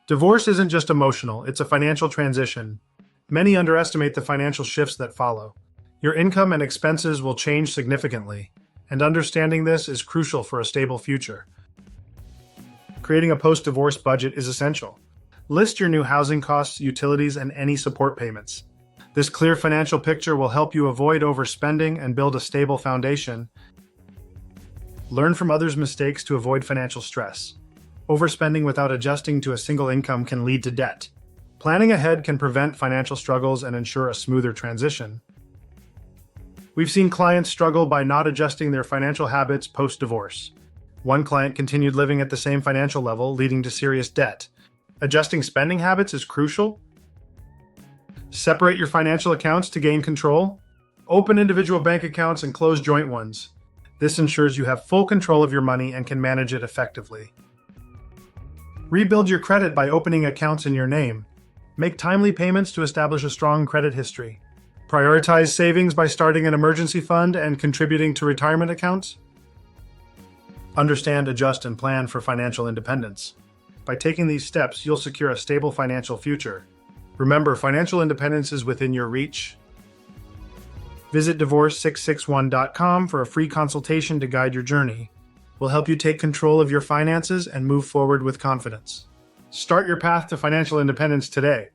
Divorce isn't just emotional, it's a financial transition. Many underestimate the financial shifts that follow. Your income and expenses will change significantly, and understanding this is crucial for a stable future. Creating a post-divorce budget is essential. List your new housing costs, utilities, and any support payments. This clear financial picture will help you avoid overspending and build a stable foundation. Learn from others' mistakes to avoid financial stress. Overspending without adjusting to a single income can lead to debt. Planning ahead can prevent financial struggles and ensure a smoother transition. We've seen clients struggle by not adjusting their financial habits post-divorce. One client continued living at the same financial level, leading to serious debt. Adjusting spending habits is crucial. Separate your financial accounts to gain control. Open individual bank accounts and close joint ones. This ensures you have full control of your money and can manage it effectively. Rebuild your credit by opening accounts in your name. Make timely payments to establish a strong credit history. Prioritize savings by starting an emergency fund and contributing to retirement accounts. Understand, adjust, and plan for financial independence. By taking these steps, you'll secure a stable financial future. Remember, financial independence is within your reach. Visit divorce661.com for a free consultation to guide your journey. We'll help you take control of your finances and move forward with confidence. Start your path to financial independence today.